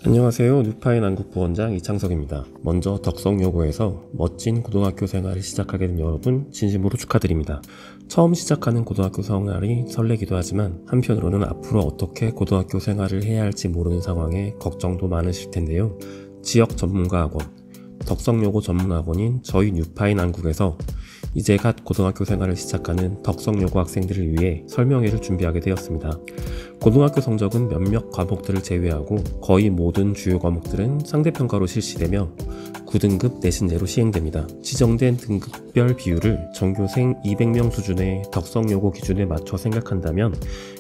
안녕하세요. 뉴파인 한국부원장 이창석입니다. 먼저 덕성여고에서 멋진 고등학교 생활을 시작하게 된 여러분 진심으로 축하드립니다. 처음 시작하는 고등학교 생활이 설레기도 하지만 한편으로는 앞으로 어떻게 고등학교 생활을 해야 할지 모르는 상황에 걱정도 많으실 텐데요. 지역 전문가학원, 덕성여고 전문학원인 저희 뉴파인 한국에서 이제 갓 고등학교 생활을 시작하는 덕성여고 학생들을 위해 설명회를 준비하게 되었습니다. 고등학교 성적은 몇몇 과목들을 제외하고 거의 모든 주요 과목들은 상대평가로 실시되며 9등급 내신제로 시행됩니다. 지정된 등급별 비율을 전교생 200명 수준의 덕성여고 기준에 맞춰 생각한다면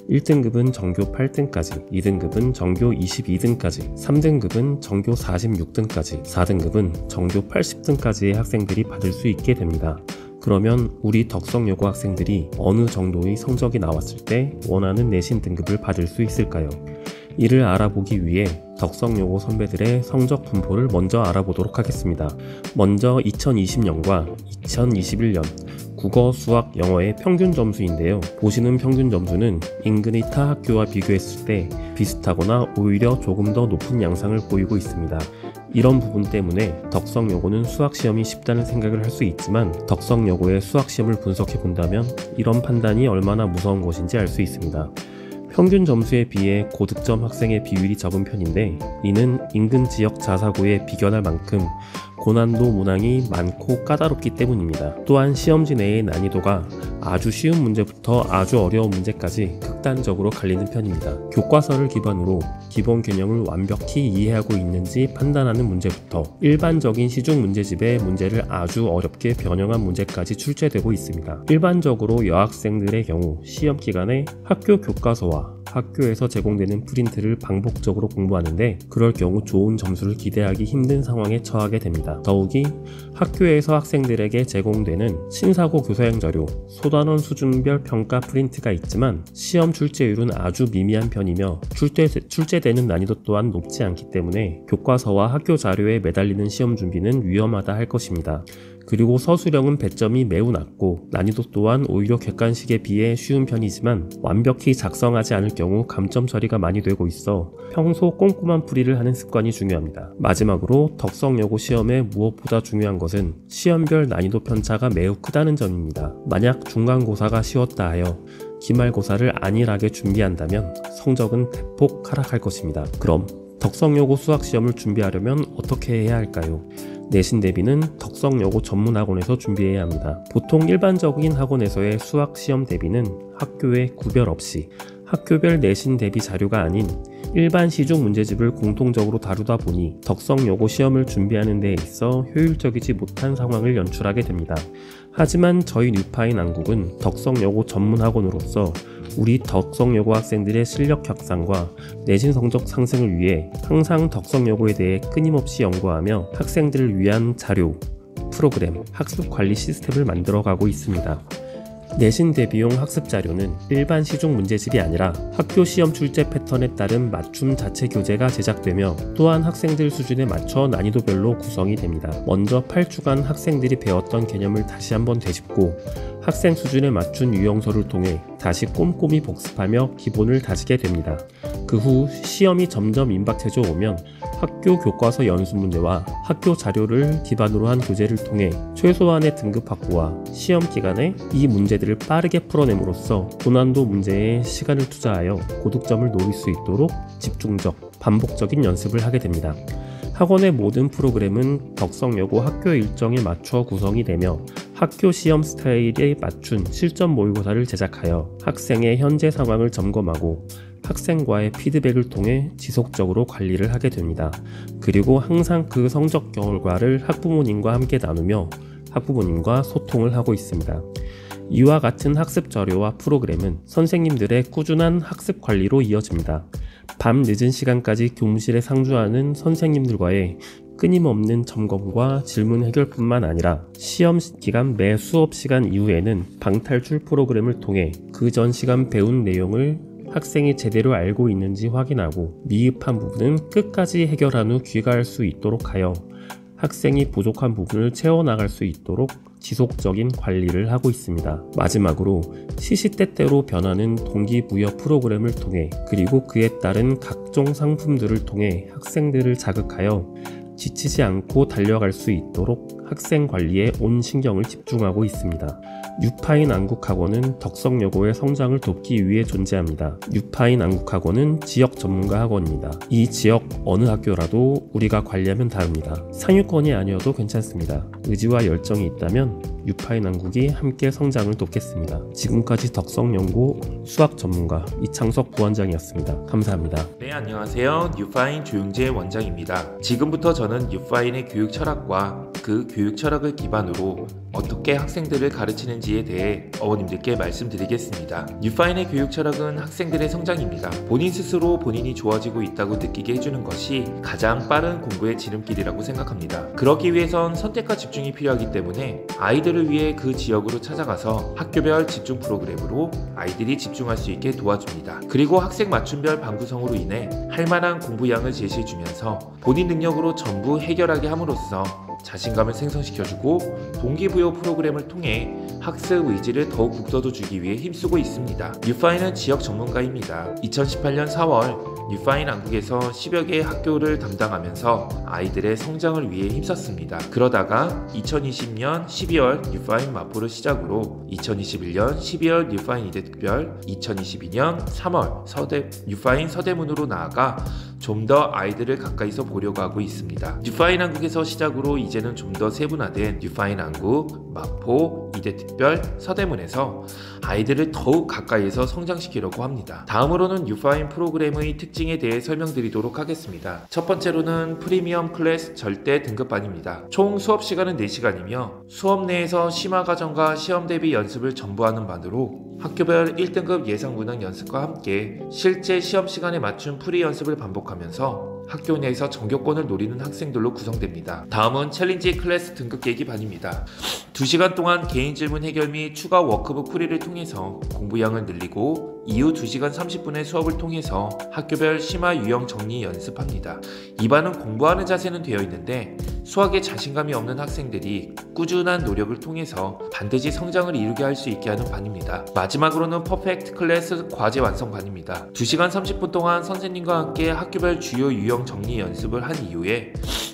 1등급은 전교 8등까지, 2등급은 전교 22등까지, 3등급은 전교 46등까지, 4등급은 전교 80등까지의 학생들이 받을 수 있게 됩니다. 그러면 우리 덕성여고 학생들이 어느 정도의 성적이 나왔을 때 원하는 내신 등급을 받을 수 있을까요? 이를 알아보기 위해 덕성여고 선배들의 성적 분포를 먼저 알아보도록 하겠습니다. 먼저 2020년과 2021년 국어, 수학, 영어의 평균 점수인데요. 보시는 평균 점수는 인근의 타 학교와 비교했을 때 비슷하거나 오히려 조금 더 높은 양상을 보이고 있습니다. 이런 부분 때문에 덕성여고는 수학시험이 쉽다는 생각을 할 수 있지만 덕성여고의 수학시험을 분석해 본다면 이런 판단이 얼마나 무서운 것인지 알 수 있습니다. 평균 점수에 비해 고득점 학생의 비율이 적은 편인데 이는 인근 지역 자사고에 비견할 만큼 고난도 문항이 많고 까다롭기 때문입니다. 또한 시험지 내의 난이도가 아주 쉬운 문제부터 아주 어려운 문제까지 극단적으로 갈리는 편입니다. 교과서를 기반으로 기본 개념을 완벽히 이해하고 있는지 판단하는 문제부터 일반적인 시중 문제집의 문제를 아주 어렵게 변형한 문제까지 출제되고 있습니다. 일반적으로 여학생들의 경우 시험 기간에 학교 교과서와 학교에서 제공되는 프린트를 반복적으로 공부하는데 그럴 경우 좋은 점수를 기대하기 힘든 상황에 처하게 됩니다. 더욱이 학교에서 학생들에게 제공되는 신사고 교사형 자료, 소단원 수준별 평가 프린트가 있지만 시험 출제율은 아주 미미한 편이며 출제되는 난이도 또한 높지 않기 때문에 교과서와 학교 자료에 매달리는 시험 준비는 위험하다 할 것입니다. 그리고 서술형은 배점이 매우 낮고 난이도 또한 오히려 객관식에 비해 쉬운 편이지만 완벽히 작성하지 않을 경우 감점 처리가 많이 되고 있어 평소 꼼꼼한 풀이를 하는 습관이 중요합니다. 마지막으로 덕성여고 시험에 무엇보다 중요한 것은 시험별 난이도 편차가 매우 크다는 점입니다. 만약 중간고사가 쉬웠다 하여 기말고사를 안일하게 준비한다면 성적은 대폭 하락할 것입니다. 그럼 덕성여고 수학시험을 준비하려면 어떻게 해야 할까요? 내신 대비는 덕성여고 전문학원에서 준비해야 합니다. 보통 일반적인 학원에서의 수학시험 대비는 학교에 구별 없이 학교별 내신 대비 자료가 아닌 일반 시중 문제집을 공통적으로 다루다 보니 덕성여고 시험을 준비하는 데 있어 효율적이지 못한 상황을 연출하게 됩니다. 하지만 저희 뉴파인 한국은 덕성여고 전문학원으로서 우리 덕성여고 학생들의 실력 향상과 내신 성적 상승을 위해 항상 덕성여고에 대해 끊임없이 연구하며 학생들을 위한 자료, 프로그램, 학습 관리 시스템을 만들어가고 있습니다. 내신 대비용 학습 자료는 일반 시중 문제집이 아니라 학교 시험 출제 패턴에 따른 맞춤 자체 교재가 제작되며 또한 학생들 수준에 맞춰 난이도별로 구성이 됩니다. 먼저 8주간 학생들이 배웠던 개념을 다시 한번 되짚고 학생 수준에 맞춘 유형서를 통해 다시 꼼꼼히 복습하며 기본을 다지게 됩니다. 그 후 시험이 점점 임박해져 오면 학교 교과서 연수 문제와 학교 자료를 기반으로 한 교재를 통해 최소한의 등급 확보와 시험 기간에 이 문제들을 빠르게 풀어냄으로써 고난도 문제에 시간을 투자하여 고득점을 노릴 수 있도록 집중적, 반복적인 연습을 하게 됩니다. 학원의 모든 프로그램은 덕성여고 학교 일정에 맞춰 구성이 되며 학교 시험 스타일에 맞춘 실전 모의고사를 제작하여 학생의 현재 상황을 점검하고 학생과의 피드백을 통해 지속적으로 관리를 하게 됩니다. 그리고 항상 그 성적 결과를 학부모님과 함께 나누며 학부모님과 소통을 하고 있습니다. 이와 같은 학습 자료와 프로그램은 선생님들의 꾸준한 학습 관리로 이어집니다. 밤 늦은 시간까지 교무실에 상주하는 선생님들과의 끊임없는 점검과 질문 해결뿐만 아니라 시험 기간 매 수업 시간 이후에는 방탈출 프로그램을 통해 그 전 시간 배운 내용을 학생이 제대로 알고 있는지 확인하고 미흡한 부분은 끝까지 해결한 후 귀가할 수 있도록 하여 학생이 부족한 부분을 채워나갈 수 있도록 지속적인 관리를 하고 있습니다. 마지막으로 시시때때로 변하는 동기부여 프로그램을 통해 그리고 그에 따른 각종 상품들을 통해 학생들을 자극하여 지치지 않고 달려갈 수 있도록 학생 관리에 온 신경을 집중하고 있습니다. 뉴파인 안국학원은 덕성여고의 성장을 돕기 위해 존재합니다. 뉴파인 안국학원은 지역 전문가 학원입니다. 이 지역 어느 학교라도 우리가 관리하면 다릅니다. 상위권이 아니어도 괜찮습니다. 의지와 열정이 있다면 뉴파인 안국이 함께 성장을 돕겠습니다. 지금까지 덕성연고 수학 전문가 이창석 부원장이었습니다. 감사합니다. 네, 안녕하세요. 뉴파인 조용재 원장입니다. 지금부터 저는 뉴파인의 교육 철학과 그 교육 철학을 기반으로 어떻게 학생들을 가르치는지에 대해 어머님들께 말씀드리겠습니다. 뉴파인의 교육 철학은 학생들의 성장입니다. 본인 스스로 본인이 좋아지고 있다고 느끼게 해주는 것이 가장 빠른 공부의 지름길이라고 생각합니다. 그러기 위해선 선택과 집중이 필요하기 때문에 아이들을 위해 그 지역으로 찾아가서 학교별 집중 프로그램으로 아이들이 집중할 수 있게 도와줍니다. 그리고 학생 맞춤별 방구성으로 인해 할만한 공부량을 제시해주면서 본인 능력으로 전부 해결하게 함으로써 자신감을 생성시켜주고 동기부여 프로그램을 통해 학습 의지를 더욱 북돋워주기 위해 힘쓰고 있습니다. 뉴파인은 지역 전문가입니다. 2018년 4월 뉴파인 안국에서 10여 개의 학교를 담당하면서 아이들의 성장을 위해 힘썼습니다. 그러다가 2020년 12월 뉴파인 마포를 시작으로 2021년 12월 뉴파인 이대특별, 2022년 3월 뉴파인 서대문으로 나아가 좀 더 아이들을 가까이서 보려고 하고 있습니다. 뉴파인 안국에서 시작으로 이제는 좀 더 세분화된 뉴파인 안국, 마포, 이대특별, 서대문에서 아이들을 더욱 가까이에서 성장시키려고 합니다. 다음으로는 뉴파인 프로그램의 특징에 대해 설명드리도록 하겠습니다. 첫 번째로는 프리미엄 클래스 절대 등급반입니다. 총 수업 시간은 4시간이며 수업 내에서 심화 과정과 시험 대비 연습을 전부 하는 반으로 학교별 1등급 예상 문항 연습과 함께 실제 시험 시간에 맞춘 프리 연습을 반복하면서 학교 내에서 전교권을 노리는 학생들로 구성됩니다. 다음은 챌린지 클래스 등급 계기 반입니다. 2시간 동안 개인 질문 해결 및 추가 워크북 풀이를 통해서 공부량을 늘리고 이후 2시간 30분의 수업을 통해서 학교별 심화 유형 정리 연습합니다. 이 반은 공부하는 자세는 되어 있는데 수학에 자신감이 없는 학생들이 꾸준한 노력을 통해서 반드시 성장을 이루게 할 수 있게 하는 반입니다. 마지막으로는 퍼펙트 클래스 과제 완성 반입니다. 2시간 30분 동안 선생님과 함께 학교별 주요 유형 정리 연습을 한 이후에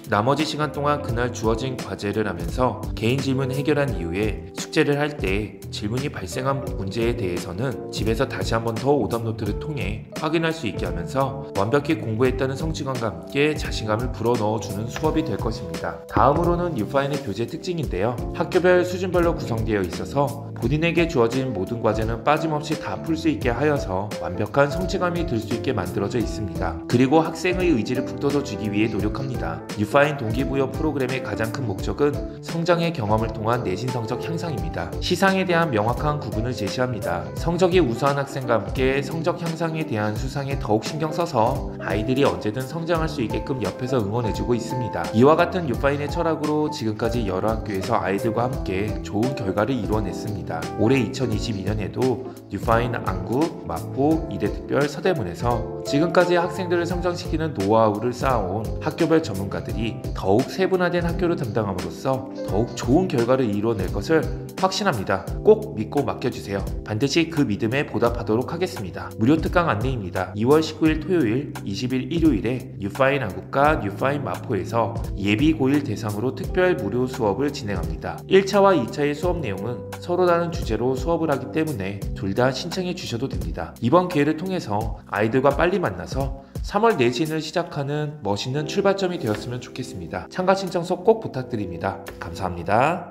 나머지 시간 동안 그날 주어진 과제를 하면서 개인 질문 해결한 이후에 숙제를 할 때 질문이 발생한 문제에 대해서는 집에서 다시 한 번 더 오답 노트를 통해 확인할 수 있게 하면서 완벽히 공부했다는 성취감과 함께 자신감을 불어넣어주는 수업이 될 것입니다. 다음으로는 뉴파인의 교재 특징인데요. 학교별 수준별로 구성되어 있어서 본인에게 주어진 모든 과제는 빠짐없이 다 풀 수 있게 하여서 완벽한 성취감이 들 수 있게 만들어져 있습니다. 그리고 학생의 의지를 북돋워주기 위해 노력합니다. 뉴파인 동기부여 프로그램의 가장 큰 목적은 성장의 경험을 통한 내신 성적 향상입니다. 시상에 대한 명확한 구분을 제시합니다. 성적이 우수한 학생과 함께 성적 향상에 대한 수상에 더욱 신경 써서 아이들이 언제든 성장할 수 있게끔 옆에서 응원해주고 있습니다. 이와 같은 뉴파인의 철학으로 지금까지 여러 학교에서 아이들과 함께 좋은 결과를 이루어냈습니다. 올해 2022년에도 뉴파인 안국, 마포, 이대특별, 서대문에서 지금까지 학생들을 성장시키는 노하우를 쌓아온 학교별 전문가들이 더욱 세분화된 학교를 담당함으로써 더욱 좋은 결과를 이루어낼 것을 확신합니다. 꼭 믿고 맡겨주세요. 반드시 그 믿음에 보답하도록 하겠습니다. 무료 특강 안내입니다. 2월 19일 토요일, 20일 일요일에 뉴파인 안국과 뉴파인 마포에서 예비 고1 대상으로 특별 무료 수업을 진행합니다. 1차와 2차의 수업 내용은 서로 다른 주제로 수업을 하기 때문에 둘 다 신청해 주셔도 됩니다. 이번 기회를 통해서 아이들과 빨리 만나서 3월 내신을 시작하는 멋있는 출발점이 되었으면 좋겠습니다. 참가 신청서 꼭 부탁드립니다. 감사합니다.